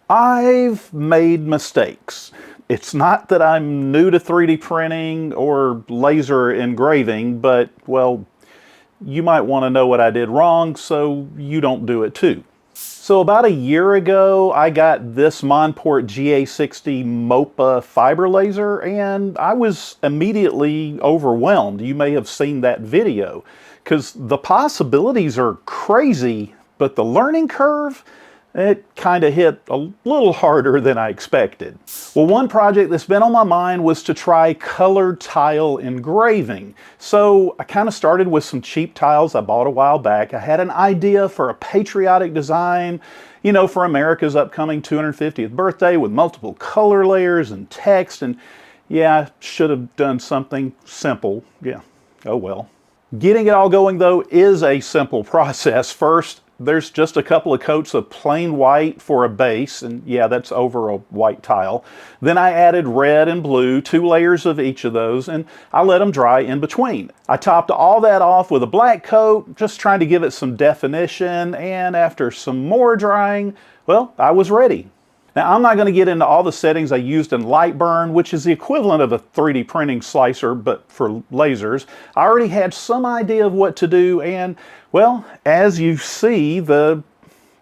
I've made mistakes. It's not that I'm new to 3D printing or laser engraving, but, well, you might want to know what I did wrong so you don't do it too. So about a year ago, I got this Monport GA60 MOPA fiber laser, and I was immediately overwhelmed. You may have seen that video, because the possibilities are crazy, but the learning curve, it kind of hit a little harder than I expected. Well, one project that's been on my mind was to try colored tile engraving. So I kind of started with some cheap tiles I bought a while back. I had an idea for a patriotic design, you know, for America's upcoming 250th birthday with multiple color layers and text. And yeah, I should have done something simple. Yeah, oh well. Getting it all going though is a simple process. First, there's just a couple of coats of plain white for a base, and yeah, that's over a white tile. Then I added red and blue, 2 layers of each of those, and I let them dry in between. I topped all that off with a black coat, just trying to give it some definition, and after some more drying, well, I was ready. Now, I'm not going to get into all the settings I used in Lightburn, which is the equivalent of a 3D printing slicer, but for lasers. I already had some idea of what to do, and, well, as you see, the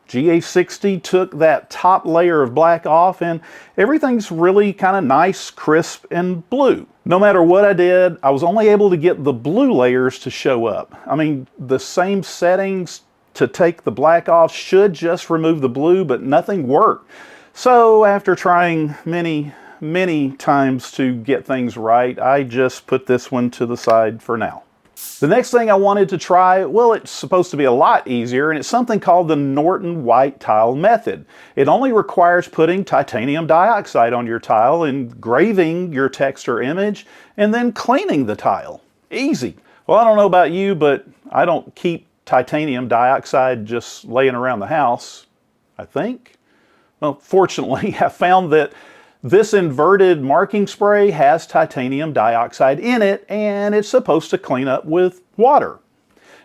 GA60 took that top layer of black off, and everything's really kind of nice, crisp, and blue. No matter what I did, I was only able to get the blue layers to show up. I mean, the same settings to take the black off should just remove the blue, but nothing worked. So after trying many times to get things right, I just put this one to the side for now. The next thing I wanted to try, well, it's supposed to be a lot easier, and it's something called the Norton white tile method. It only requires putting titanium dioxide on your tile, engraving your text or image, and then cleaning the tile. Easy. Well, I don't know about you, but I don't keep titanium dioxide just laying around the house, I think. Well, fortunately, I found that this inverted marking spray has titanium dioxide in it, and it's supposed to clean up with water.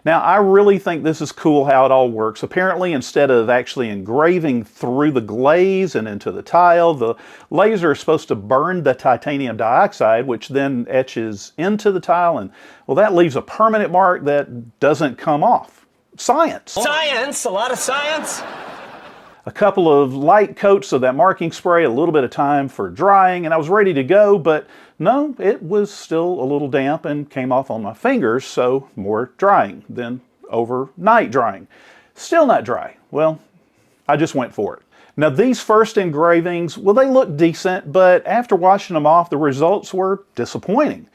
Now, I really think this is cool how it all works. Apparently, instead of actually engraving through the glaze and into the tile, the laser is supposed to burn the titanium dioxide, which then etches into the tile, and, well, that leaves a permanent mark that doesn't come off. Science! Science! A lot of science! A couple of light coats of that marking spray, a little bit of time for drying, and I was ready to go, but no, it was still a little damp and came off on my fingers, so more drying, then overnight drying. Still not dry. Well, I just went for it. Now these first engravings, well, they look decent, but after washing them off, the results were disappointing.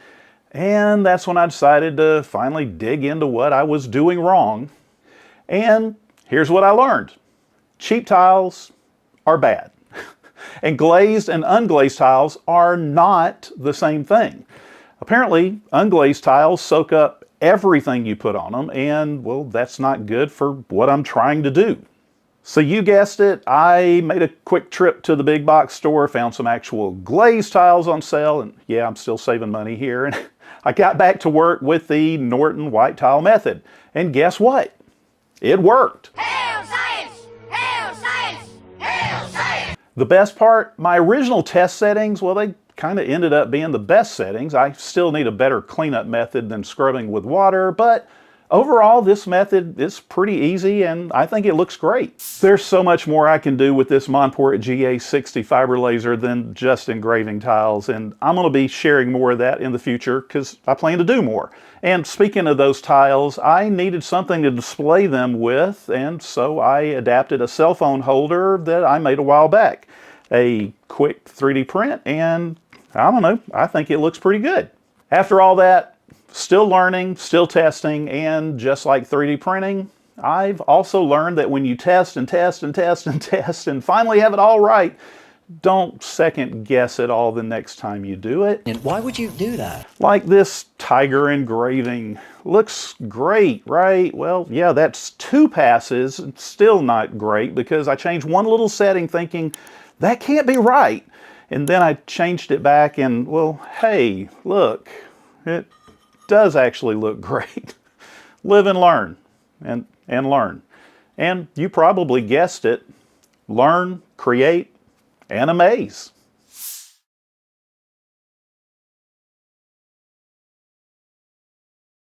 And that's when I decided to finally dig into what I was doing wrong. And here's what I learned. Cheap tiles are bad. And glazed and unglazed tiles are not the same thing. Apparently, unglazed tiles soak up everything you put on them, and, well, that's not good for what I'm trying to do. So you guessed it, I made a quick trip to the big box store, found some actual glazed tiles on sale, and yeah, I'm still saving money here. And I got back to work with the Norton white tile method. And guess what? It worked. The best part, my original test settings, well, they kind of ended up being the best settings. I still need a better cleanup method than scrubbing with water, but overall, this method is pretty easy, and I think it looks great. There's so much more I can do with this Monport GA60 fiber laser than just engraving tiles, and I'm going to be sharing more of that in the future because I plan to do more. And speaking of those tiles, I needed something to display them with, and so I adapted a cell phone holder that I made a while back. A quick 3D print, and I don't know, I think it looks pretty good. After all that, still learning, still testing, and just like 3D printing, I've also learned that when you test and test and test and test and finally have it all right, don't second guess it all the next time you do it. And why would you do that? Like this tiger engraving. Looks great, right? Well, yeah, that's 2 passes. It's still not great because I changed one little setting thinking, that can't be right. And then I changed it back and, well, hey, look, it does actually look great. Live and learn, and learn. And you probably guessed it. Learn, create, and amaze.